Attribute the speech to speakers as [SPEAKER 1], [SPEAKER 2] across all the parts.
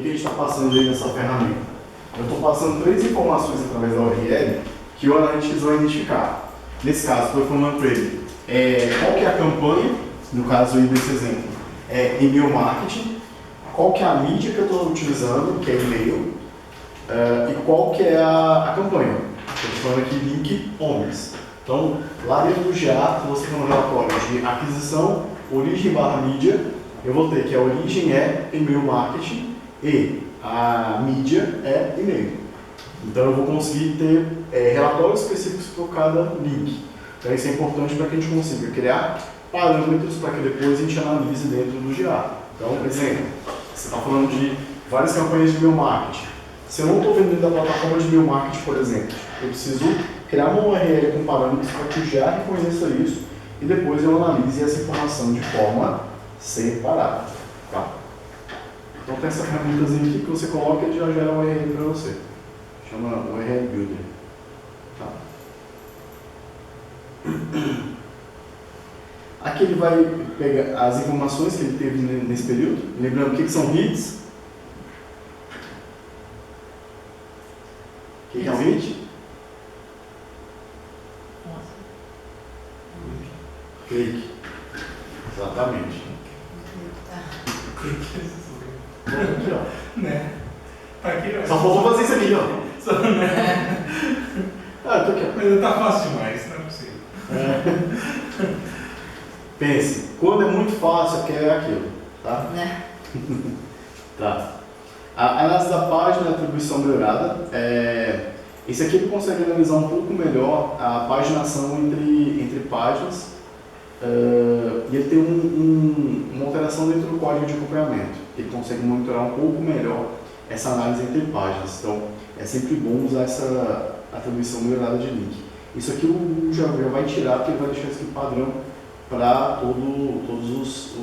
[SPEAKER 1] que a gente está passando aí nessa ferramenta? Eu estou passando 3 informações através da URL que o Analytics vai identificar. Nesse caso, estou informando para ele qual que é a campanha, no caso aí desse exemplo, e-mail marketing, qual que é a mídia que eu estou utilizando, que é e-mail, e qual que é a campanha. Estou falando aqui link owners. Então, lá dentro do GA, se você for no relatório de aquisição, origem barra mídia, eu vou ter que a origem é e-mail marketing e a mídia é e-mail. Então, eu vou conseguir ter relatórios específicos por cada link. Então, isso é importante para que a gente consiga criar parâmetros para que depois a gente analise dentro do GA. Então, por exemplo, você está falando de várias campanhas de e-mail marketing. Se eu não estou vendendo da plataforma de e-mail marketing, por exemplo, eu preciso criar uma URL com parâmetros para que o GA reconheça isso e depois eu analise essa informação de forma separada. Tá? Então tem essa ferramentazinha aqui que você coloca e já gera uma URL para você. Chama URL Builder. Tá? Aqui ele vai pegar as informações que ele teve nesse período. Lembrando o que são hits. O que é um hit? Clique. Exatamente. Aqui, ó.
[SPEAKER 2] Né? Aqui, ó.
[SPEAKER 1] Só faltou fazer isso aqui, ó.
[SPEAKER 2] Só, né?
[SPEAKER 1] Eu tô aqui, ó.
[SPEAKER 2] Mas tá fácil demais, não é possível.
[SPEAKER 1] Pense, quando é muito fácil, é aquilo, tá?
[SPEAKER 3] Né?
[SPEAKER 1] Tá. A análise da página, a atribuição melhorada. Esse aqui ele consegue analisar um pouco melhor a paginação entre páginas. E ele tem uma alteração dentro do código de acompanhamento. Ele consegue monitorar um pouco melhor essa análise entre páginas. Então, é sempre bom usar essa atribuição melhorada de link. Isso aqui o Google já vai tirar, porque ele vai deixar isso aqui padrão para todas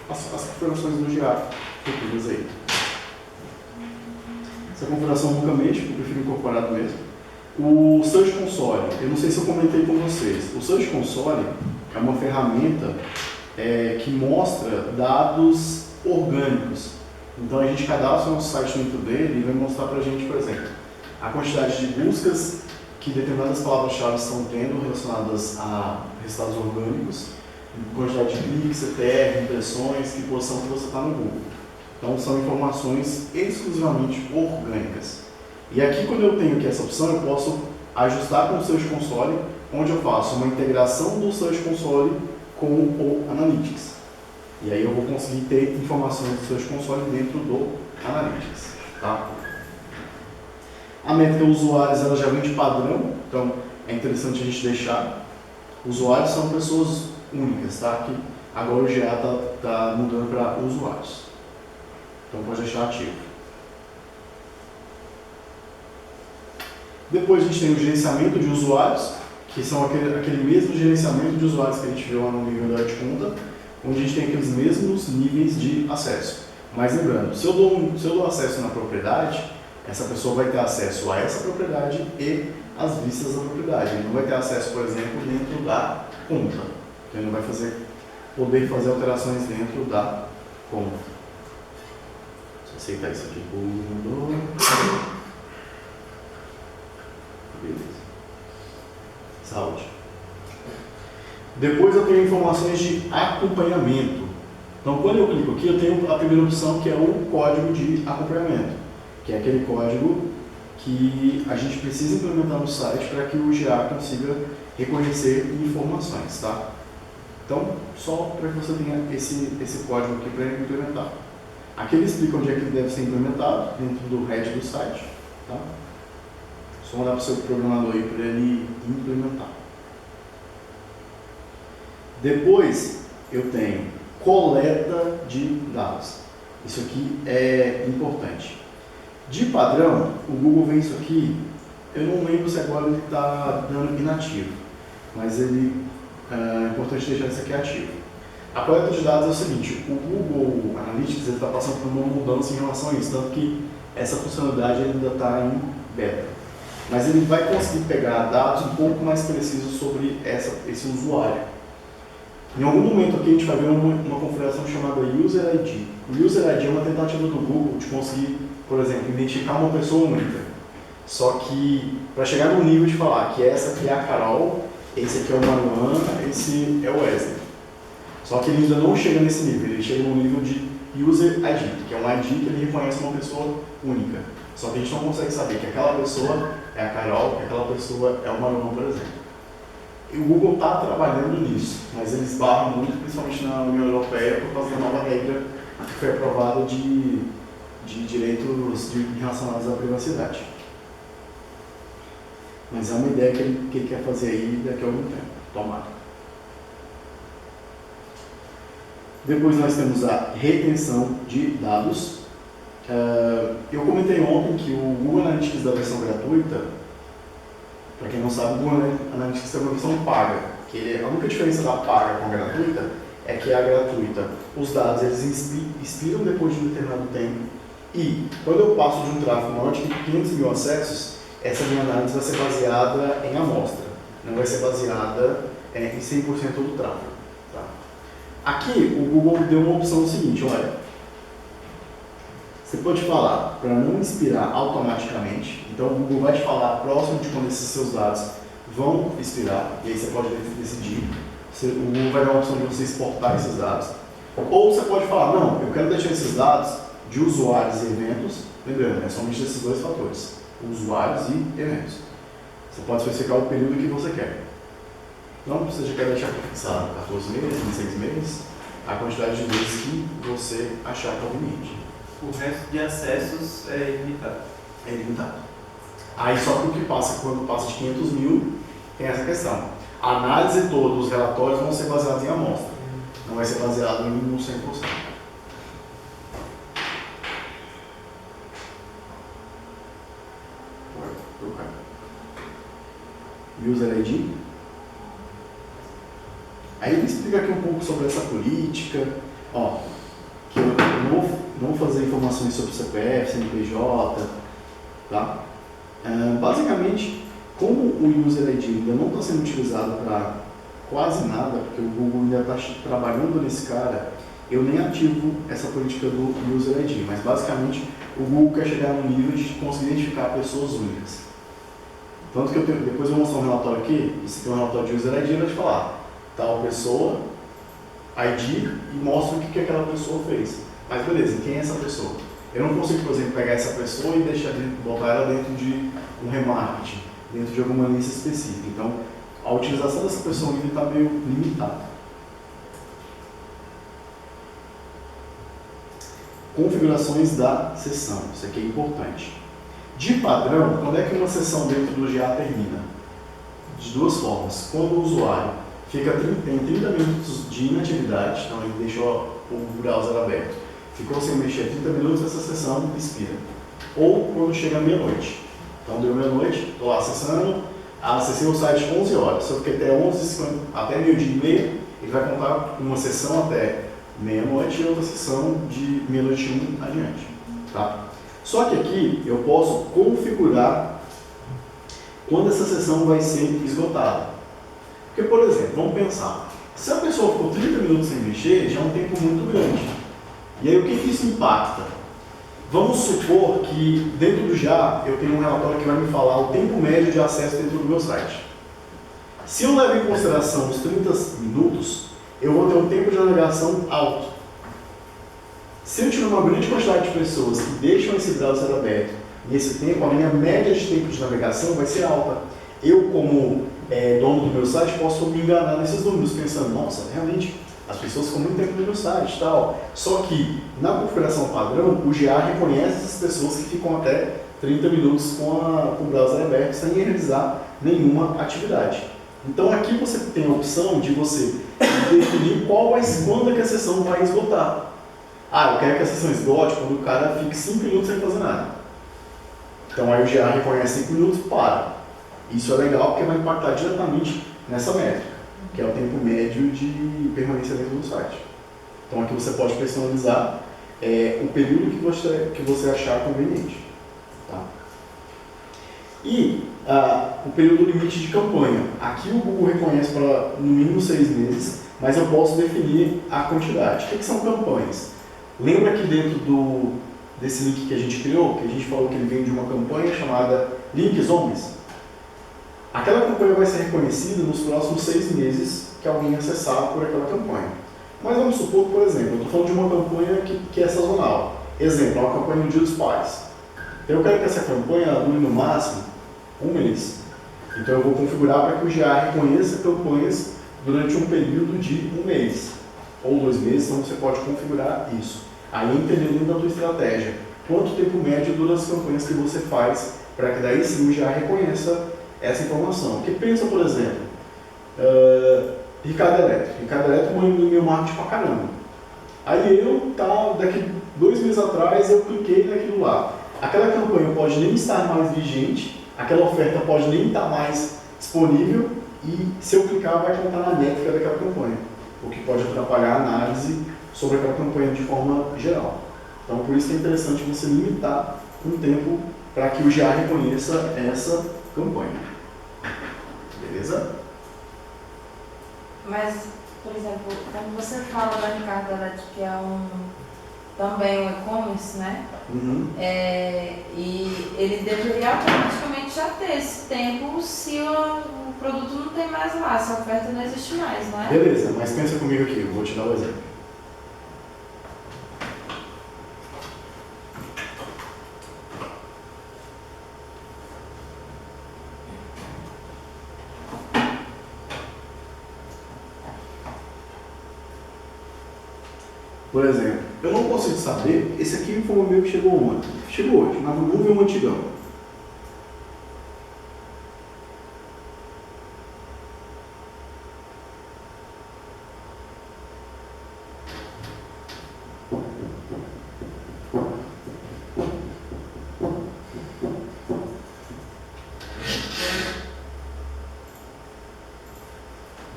[SPEAKER 1] as configurações do GA futuras aí. Essa configuração nunca mexe, eu prefiro incorporado mesmo. O Search Console, eu não sei se eu comentei com vocês. O Search Console é uma ferramenta que mostra dados orgânicos. Então a gente cadastra o nosso site dentro dele e vai mostrar para a gente, por exemplo, a quantidade de buscas que determinadas palavras-chave estão tendo relacionadas a resultados orgânicos, quantidade de cliques, CTR, impressões, que posição que você está no Google. Então são informações exclusivamente orgânicas. E aqui, quando eu tenho aqui essa opção, eu posso ajustar com o Search Console, onde eu faço uma integração do Search Console com o Analytics. E aí eu vou conseguir ter informações do Search Console dentro do Analytics. Tá? A métrica usuários ela já vem de padrão, então é interessante a gente deixar. Usuários são pessoas únicas, tá? Que agora o GA está mudando para usuários. Então pode deixar ativo. Depois a gente tem o gerenciamento de usuários, que são aquele mesmo gerenciamento de usuários que a gente viu lá no nível da conta, onde a gente tem aqueles mesmos níveis de acesso. Mas lembrando, se eu dou acesso na propriedade, essa pessoa vai ter acesso a essa propriedade e as vistas da propriedade. Ele não vai ter acesso, por exemplo, dentro da conta. Então ele não vai poder fazer alterações dentro da conta. Deixa eu aceitar isso aqui. Beleza. Saúde. Depois eu tenho informações de acompanhamento. Então quando eu clico aqui, eu tenho a primeira opção que é o código de acompanhamento, que é aquele código que a gente precisa implementar no site para que o GA consiga reconhecer informações, tá? Então, só para que você tenha esse código aqui para implementar. Aqui ele explica onde é que ele deve ser implementado, dentro do head do site, tá? Só mandar para o seu programador aí para ele implementar. Depois, eu tenho coleta de dados. Isso aqui é importante. De padrão, o Google vem isso aqui, eu não lembro se agora ele está dando inativo, mas é importante deixar isso aqui ativo. A coleta de dados é o seguinte, o Google Analytics está passando por uma mudança em relação a isso, tanto que essa funcionalidade ainda está em beta. Mas ele vai conseguir pegar dados um pouco mais precisos sobre esse usuário. Em algum momento aqui a gente vai ver uma configuração chamada User ID. O User ID é uma tentativa do Google de conseguir, por exemplo, identificar uma pessoa única. Só que, para chegar no nível de falar que essa aqui é a Carol, esse aqui é o Manuan, esse é o Wesley. Só que ele ainda não chega nesse nível, ele chega no nível de User ID, que é um ID que ele reconhece uma pessoa única. Só que a gente não consegue saber que aquela pessoa é a Carol, que aquela pessoa é o Manuan, por exemplo. E o Google está trabalhando nisso, mas eles barram muito, principalmente na União Europeia, por causa da nova regra que foi aprovada de direitos relacionados à privacidade. Mas é uma ideia que ele quer fazer aí daqui a algum tempo, tomara. Depois nós temos a retenção de dados. Eu comentei ontem que o Google Analytics da versão gratuita, para quem não sabe, o Google Analytics é uma versão paga. Que a única diferença da paga com a gratuita é que a gratuita, os dados eles expiram depois de um determinado tempo, e quando eu passo de um tráfego maior de 500 mil acessos, essa minha análise vai ser baseada em amostra, não vai ser baseada em 100% do tráfego. Tá? Aqui o Google deu uma opção seguinte, olha, você pode falar para não expirar automaticamente, então o Google vai te falar próximo de quando esses seus dados vão expirar, e aí você pode decidir. O Google vai dar uma opção de você exportar esses dados. Ou você pode falar, não, eu quero deixar esses dados de usuários e eventos, lembrando, é somente desses dois fatores, usuários e eventos. Você pode especificar o período que você quer. Não você já quer deixar fixado 14 meses, 26 meses, a quantidade de vezes que você achar conveniente.
[SPEAKER 3] O resto de acessos é ilimitado.
[SPEAKER 1] É ilimitado. Aí só que o que passa quando passa de 500 mil tem essa questão. A análise toda, os relatórios vão ser baseados em amostra. Não vai ser baseado em 100%. User ID. Aí ele explica aqui um pouco sobre essa política. Ó, que eu não vou fazer informações sobre CPF, CNPJ, tá? Basicamente, como o User ID ainda não está sendo utilizado para quase nada, porque o Google ainda está trabalhando nesse cara, eu nem ativo essa política do User ID, mas basicamente o Google quer chegar no nível de conseguir identificar pessoas únicas. Tanto que depois eu vou mostrar um relatório aqui, você tem um relatório de User ID e vai te falar tal pessoa, ID, e mostra o que aquela pessoa fez. Mas beleza, quem é essa pessoa? Eu não consigo, por exemplo, pegar essa pessoa e botar ela dentro de um remarketing, dentro de alguma lista específica. Então, a utilização dessa pessoa ainda está meio limitada. Configurações da sessão, isso aqui é importante. De padrão, quando é que uma sessão dentro do GA termina? De duas formas. Quando o usuário tem 30 minutos de inatividade, então ele deixou o browser aberto, ficou sem mexer 30 minutos, essa sessão expira. Ou quando chega meia-noite. Então deu meia-noite, estou lá acessando, acessei o site 11 horas, só que até 11h50, até meio-dia e meia, ele vai contar uma sessão até meia-noite e outra sessão de meia-noite e 1 adiante. Tá? Só que aqui eu posso configurar quando essa sessão vai ser esgotada. Porque, por exemplo, vamos pensar, se a pessoa ficou 30 minutos sem mexer, já é um tempo muito grande. E aí o que isso impacta? Vamos supor que dentro do GA eu tenho um relatório que vai me falar o tempo médio de acesso dentro do meu site. Se eu levo em consideração os 30 minutos, eu vou ter um tempo de navegação alto. Se eu tiver uma grande quantidade de pessoas que deixam esse browser aberto nesse tempo, a minha média de tempo de navegação vai ser alta. Eu, como dono do meu site, posso me enganar nesses números, pensando, nossa, realmente, as pessoas ficam muito tempo no meu site e tal. Só que, na configuração padrão, o GA reconhece essas pessoas que ficam até 30 minutos com o browser aberto, sem realizar nenhuma atividade. Então, aqui você tem a opção de você definir quando é que a sessão vai esgotar. Eu quero que a sessão esgote quando o cara fique 5 minutos sem fazer nada. Então, aí o GA reconhece 5 minutos e para. Isso é legal porque vai impactar diretamente nessa métrica, que é o tempo médio de permanência dentro do site. Então aqui você pode personalizar o período que você achar conveniente. Tá? E o período limite de campanha. Aqui o Google reconhece para no mínimo 6 meses, mas eu posso definir a quantidade. O que são campanhas? Lembra que dentro desse link que a gente criou, que a gente falou que ele vem de uma campanha chamada Link Zombies? Aquela campanha vai ser reconhecida nos próximos 6 meses que alguém acessar por aquela campanha. Mas vamos supor, por exemplo, eu estou falando de uma campanha que é sazonal. Exemplo, uma campanha no Dia dos Pais. Então eu quero que essa campanha dure no máximo 1 mês. Então eu vou configurar para que o GA reconheça campanhas durante um período de 1 mês. Ou 2 meses, então você pode configurar isso. Aí entendendo da tua estratégia. Quanto tempo médio dura as campanhas que você faz para que daí sim o GA reconheça essa informação. Porque pensa, por exemplo, Ricardo Eletro. Ricardo Eletro manda no meu marketing pra caramba. Aí daqui 2 meses atrás, eu cliquei naquilo lá. Aquela campanha pode nem estar mais vigente, aquela oferta pode nem estar mais disponível e se eu clicar vai contar na métrica daquela campanha, o que pode atrapalhar a análise sobre aquela campanha de forma geral. Então, por isso que é interessante você limitar um tempo para que o GA reconheça essa campanha. Beleza?
[SPEAKER 4] Mas, por exemplo, quando você fala da Ricardo Eletro, que é também um e-commerce, né?
[SPEAKER 1] Uhum.
[SPEAKER 4] E ele deveria automaticamente já ter esse tempo se o produto não tem mais lá, se a oferta não existe mais, não é?
[SPEAKER 1] Beleza, mas pensa comigo aqui, eu vou te dar um exemplo. Por exemplo, eu não consigo saber, esse aqui foi um meu que chegou ontem. Chegou hoje, mas vamos ver um antigão.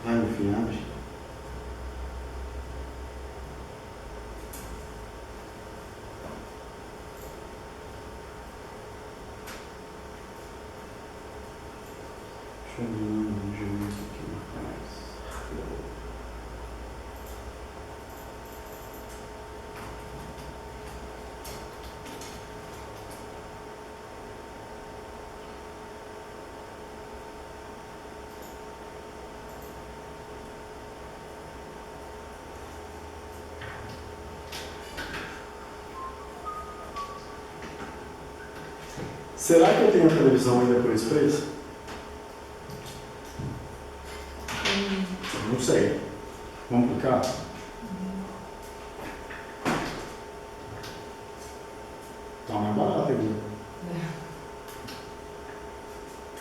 [SPEAKER 1] Vai, meu filho, abre. Deixa eu ver onde eu isso aqui atrás. Será que eu tenho a televisão ainda por esse preço? Não sei. Vamos clicar? Tá mais barato ainda.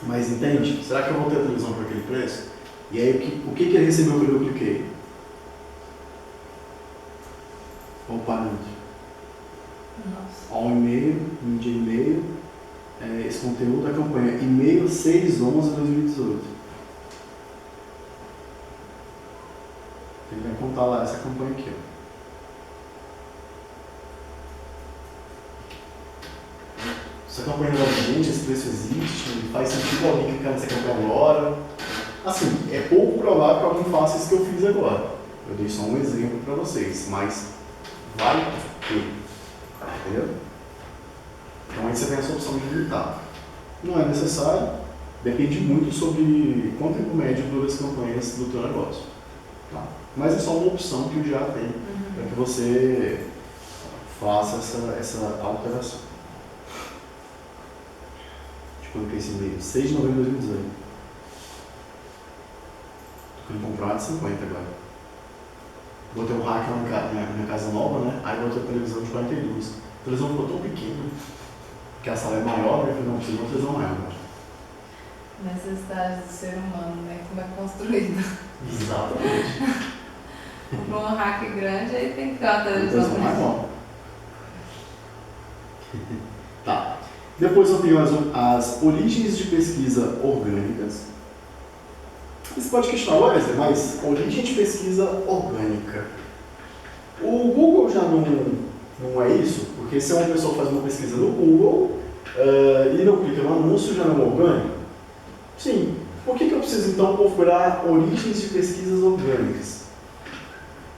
[SPEAKER 1] Mas entende? Será que eu vou ter a televisão por aquele preço? E aí o que ele recebeu quando eu cliquei? Olha o parâmetro.
[SPEAKER 4] Nossa.
[SPEAKER 1] Ó, um e-mail, mídia e-mail, esse conteúdo da campanha, e-mail 6/11/2018. Ele vai contar lá essa campanha aqui, ó. Se a campanha não é vigente, esse preço existe, faz sentido alguém clicar nessa campanha agora. Assim, é pouco provável que alguém faça isso que eu fiz agora. Eu dei só um exemplo para vocês, mas vai ter. Entendeu? Então aí você tem essa opção de limitar. Não é necessário, depende muito sobre quanto tempo médio dura as campanhas do teu negócio. Tá? Mas é só uma opção que o GA tem para que você faça essa alteração. De quando que é esse e-mail? 6 de novembro de 2018. Estou querendo comprar de 50 agora. Vou ter um hack lá na minha casa nova, né? Aí vou ter a televisão de 42. A televisão ficou tão pequena, porque a sala é maior, né? Eu falei, não, precisa de uma televisão maior agora.
[SPEAKER 4] Necessidade do ser humano, né? Como é construído.
[SPEAKER 1] Exatamente.
[SPEAKER 4] Comprou um rack grande, aí tem que ter uma televisão
[SPEAKER 1] Televisão
[SPEAKER 4] grande.
[SPEAKER 1] maior. Tá. Depois eu tenho as origens de pesquisa orgânicas. Você pode questionar, Wesley, mas origem de pesquisa orgânica. O Google já não é isso? Porque se uma pessoa faz uma pesquisa no Google e não clica no anúncio, já não é orgânico? Sim. Por que eu preciso então configurar origens de pesquisas orgânicas?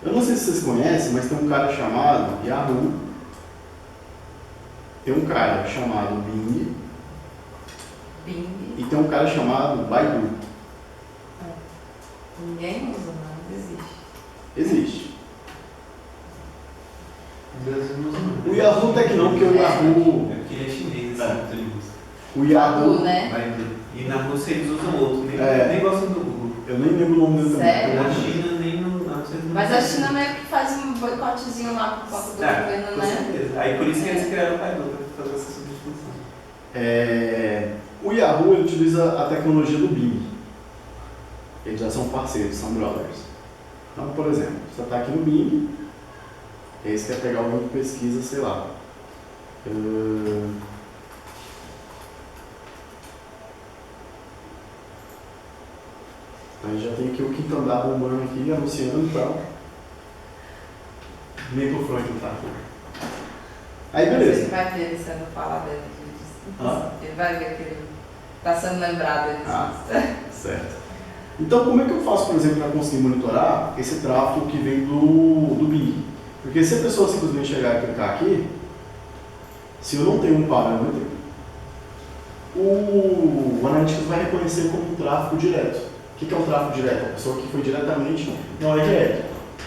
[SPEAKER 1] Eu não sei se vocês conhecem, mas tem um cara chamado Yahoo, tem um cara chamado Bing
[SPEAKER 4] Bing.
[SPEAKER 1] e tem um cara chamado Baidu.
[SPEAKER 4] Ninguém usa, não existe.
[SPEAKER 1] Existe.
[SPEAKER 3] No Brasil não usa não.
[SPEAKER 1] O Yahoo até que não, porque o Yahoo...
[SPEAKER 3] É porque ele é chinês, esse
[SPEAKER 1] É.
[SPEAKER 3] motor de busca.
[SPEAKER 1] O Yahoo...
[SPEAKER 4] Baidu, né?
[SPEAKER 3] Vai ver. E na Rússia eles usam outro, nem gostam do Google.
[SPEAKER 1] Eu nem lembro o nome dele também.
[SPEAKER 4] Sério?
[SPEAKER 1] Eu
[SPEAKER 3] Na
[SPEAKER 1] acho-
[SPEAKER 3] China nem no.
[SPEAKER 4] Mas a China meio que faz um boicotezinho lá por conta do governo,
[SPEAKER 3] com
[SPEAKER 4] né?
[SPEAKER 3] certeza. Aí por isso que eles criaram o Baidu, para fazer essa substituição.
[SPEAKER 1] O Yahoo ele utiliza a tecnologia do Bing. Eles já são parceiros, são brothers. Então, por exemplo, você está aqui no Bing, e aí você quer pegar o link de pesquisa, sei lá. Aí já tem aqui o quinto andar bombando aqui, anunciando e tal. Nem pro Freud não tá aqui. Aí beleza.
[SPEAKER 4] Ele vai ver ele sendo falado dele.
[SPEAKER 1] Ah.
[SPEAKER 4] Ele vai ver que ele está sendo lembrado dele.
[SPEAKER 1] Ah. Certo. Então, como é que eu faço, por exemplo, para conseguir monitorar esse tráfego que vem do Bing? Porque se a pessoa simplesmente chegar e clicar aqui, se eu não tenho um parâmetro, o Analytics vai reconhecer como um tráfego direto. O que é um tráfego direto? A pessoa que foi diretamente na URL.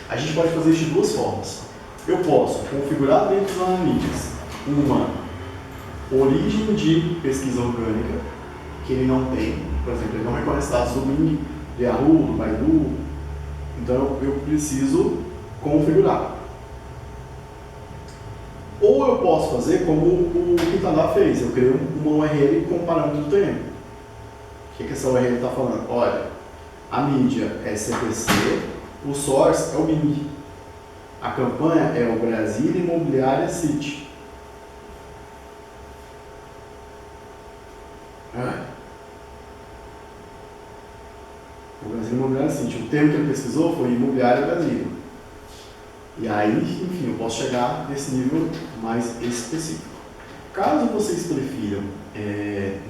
[SPEAKER 1] A gente pode fazer isso de duas formas. Eu posso configurar dentro do Analytics uma origem de pesquisa orgânica, que ele não tem. Por exemplo, ele não reconhece dados do Bing, do Yahoo, do Baidu. Então eu preciso configurar. Ou eu posso fazer como o Quintanar fez. Eu criei uma URL com parâmetro do tempo. O que essa URL está falando? Olha, a mídia é CPC, o source é o Bing. A campanha é o Brasília Imobiliária City. O Brasília Imobiliária City. O termo que ele pesquisou foi Imobiliária Brasília. E aí, enfim, eu posso chegar nesse nível mais específico. Caso vocês prefiram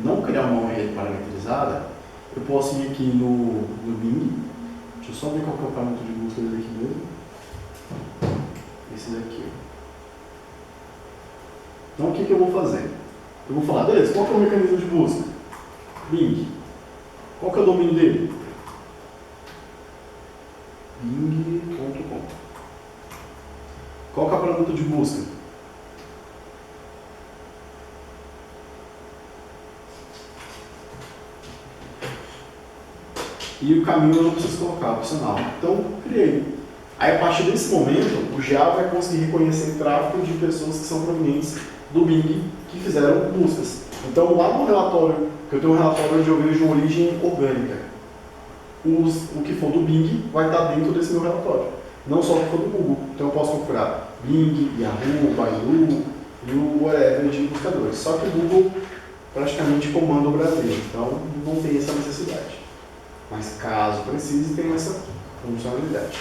[SPEAKER 1] não criar uma URL parametrizada, eu posso ir aqui no Bing. Deixa eu só ver qual que é o parâmetro de busca dele aqui mesmo. Esse daqui. Então, o que eu vou fazer? Eu vou falar, beleza, qual que é o mecanismo de busca? Bing. Qual que é o domínio dele? Bing.com. Qual que é o parâmetro de busca? E o caminho eu não preciso colocar, opcional. Então, criei. Aí, a partir desse momento, o GA vai conseguir reconhecer tráfego de pessoas que são provenientes do Bing que fizeram buscas. Então, lá no relatório, que eu tenho um relatório onde eu vejo origem orgânica, o que for do Bing vai estar dentro desse meu relatório. Não só o que for do Google. Então, eu posso configurar Bing, Yahoo, Baidu e o whatever de buscadores. Só que o Google praticamente comanda o Brasil. Então, não tem essa necessidade. Mas caso precise, tem essa funcionalidade.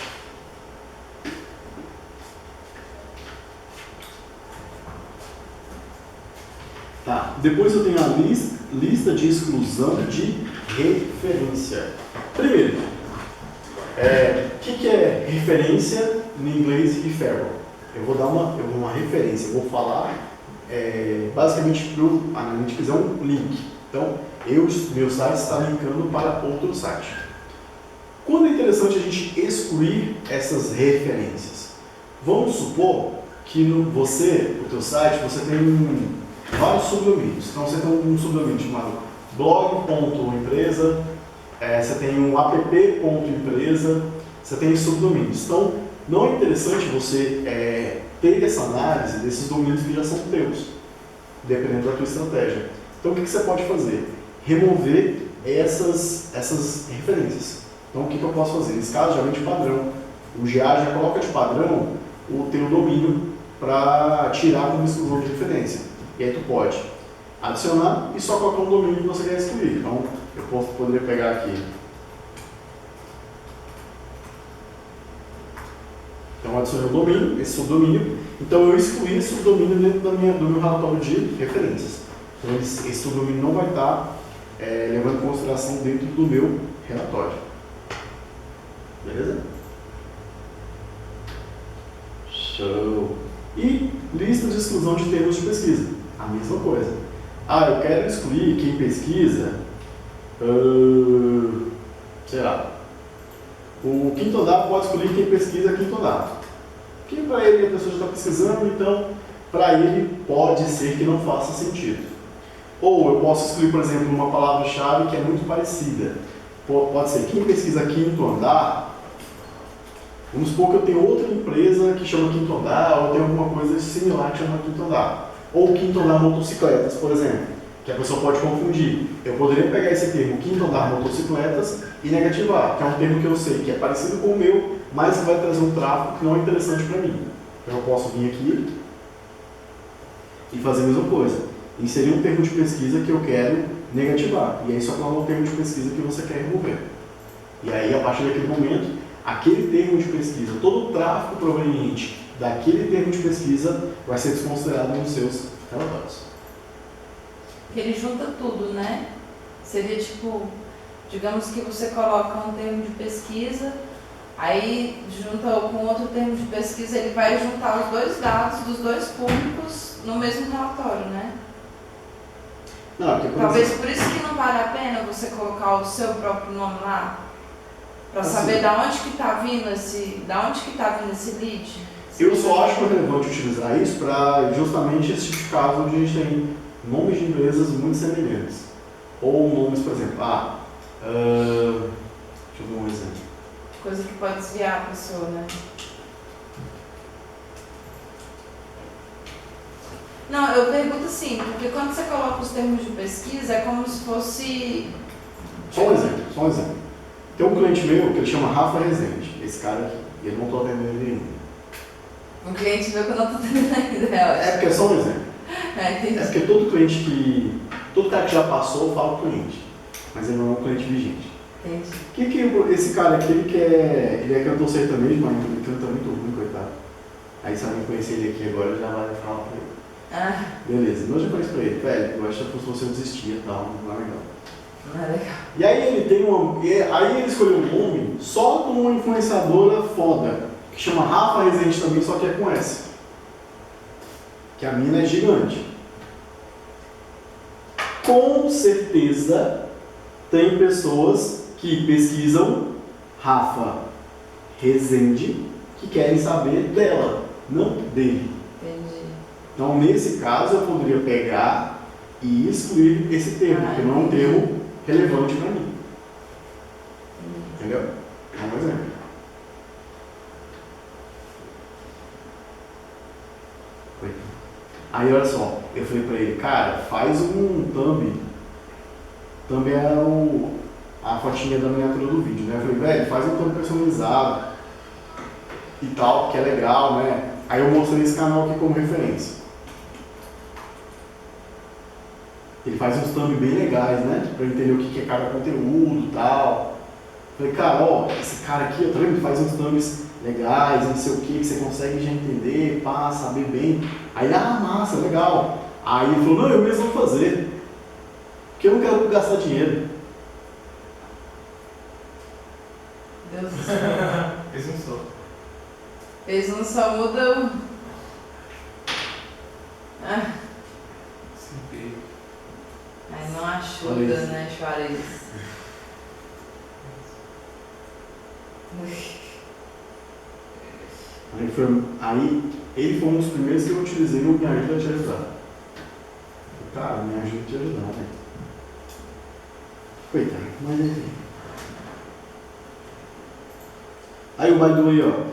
[SPEAKER 1] Tá. Depois eu tenho a lista de exclusão de referência. Primeiro, o que é referência no inglês referral? Eu vou dar uma referência, eu vou falar basicamente para o Analytics é um link. Então, meu site está linkando para outro site. Quando é interessante a gente excluir essas referências? Vamos supor que o teu site, você tem vários subdomínios. Então, você tem um subdomínio chamado blog.empresa, você tem um app.empresa, você tem subdomínios. Então, não é interessante você ter essa análise desses domínios que já são teus, dependendo da tua estratégia. Então, o que você pode fazer? Remover essas referências. Então, o que eu posso fazer? Nesse caso, geralmente padrão. O GA já coloca de padrão o teu domínio para tirar como exclusão de referência. E aí tu pode adicionar e só colocar um domínio que você quer excluir. Então, eu poderia pegar aqui. Então, eu adicionei o domínio, esse subdomínio. Então, eu excluí esse subdomínio dentro do meu relatório de referências. Então, esse subdomínio não vai estar levando em consideração dentro do meu relatório. Beleza? Show! E lista de exclusão de termos de pesquisa. A mesma coisa. Ah, eu quero excluir quem pesquisa, sei lá, o quinto andar pode excluir quem pesquisa quinto andar. Que para ele a pessoa já está pesquisando, então para ele pode ser que não faça sentido. Ou eu posso excluir, por exemplo, uma palavra-chave que é muito parecida. Pode ser quem pesquisa quinto andar. Vamos supor que eu tenho outra empresa que chama quinto andar, ou tem alguma coisa similar que chama quinto andar. Ou quinto andar motocicletas, por exemplo, que a pessoa pode confundir. Eu poderia pegar esse termo quinto andar motocicletas e negativar, que é um termo que eu sei que é parecido com o meu, mas vai trazer um tráfego que não é interessante para mim. Então eu posso vir aqui e fazer a mesma coisa. Inserir um termo de pesquisa que eu quero negativar. E aí só coloca um termo de pesquisa que você quer remover. E aí, a partir daquele momento, aquele termo de pesquisa, todo o tráfego proveniente daquele termo de pesquisa vai ser desconsiderado nos seus relatórios.
[SPEAKER 4] Ele junta tudo, né? Seria tipo, digamos que você coloca um termo de pesquisa, aí junta com outro termo de pesquisa, ele vai juntar os dois dados dos dois públicos no mesmo relatório, né?
[SPEAKER 1] Não, porque,
[SPEAKER 4] Talvez por isso que não vale a pena você colocar o seu próprio nome lá, para
[SPEAKER 1] assim,
[SPEAKER 4] saber da onde que está vindo esse lead.
[SPEAKER 1] Eu só acho relevante utilizar isso para justamente esse tipo de caso onde a gente tem nomes de empresas muito semelhantes. Ou nomes, por exemplo, deixa eu dar um exemplo.
[SPEAKER 4] Coisa que pode desviar a pessoa, né? Não, eu pergunto assim, porque quando você coloca os termos de pesquisa, é como se fosse...
[SPEAKER 1] Só um exemplo. Tem um cliente meu que ele chama Rafa Rezende, esse cara aqui, e eu não estou atendendo ele ainda.
[SPEAKER 4] Um cliente meu que eu não estou atendendo ainda, eu acho.
[SPEAKER 1] É porque é só um exemplo.
[SPEAKER 4] Entendi.
[SPEAKER 1] É porque todo cara que já passou fala com o cliente, mas ele não é um cliente vigente.
[SPEAKER 4] Entendi.
[SPEAKER 1] Esse cara aqui, ele é cantor sertanejo, mas ele canta muito ruim, coitado. Aí se alguém conhecer ele aqui agora, já vai falar pra ele.
[SPEAKER 4] Ah,
[SPEAKER 1] Beleza, eu já falei isso pra ele, velho, eu acho que se fosse eu desistia e tal, não é legal.
[SPEAKER 4] não é legal.
[SPEAKER 1] E aí ele escolheu um nome só com uma influenciadora foda, que chama Rafa Rezende também, só que é com S. Que a mina é gigante. Com certeza tem pessoas que pesquisam Rafa Rezende que querem saber dela, não dele.
[SPEAKER 4] Entendi.
[SPEAKER 1] Então, nesse caso, eu poderia pegar e excluir esse termo, porque não é um termo relevante para mim. Entendeu? É um exemplo. Aí, olha só, eu falei para ele, cara, faz um thumb. Thumb é a fotinha da miniatura do vídeo, né? Eu falei, velho, faz um thumb personalizado e tal, que é legal, né? Aí eu mostrei esse canal aqui como referência. Ele faz uns thumb bem legais, né? Pra eu entender o que é cada conteúdo e tal. Falei, cara, ó, esse cara aqui, eu também faz uns thumbs legais, não sei o que você consegue já entender, pá, saber bem. Aí, massa, legal. Aí ele falou, não, eu mesmo vou fazer. Porque eu não quero gastar dinheiro.
[SPEAKER 4] Deus do céu.
[SPEAKER 2] Fez um só.
[SPEAKER 4] Fez um só, muda o... Aí não ajuda, né, Juarez?
[SPEAKER 1] Aí ele foi um dos primeiros que eu utilizei no Me Ajuda a Te Ajudar. Cara, me ajuda a te ajudar, né? Coitado, mas enfim. Aí o by the way, ó.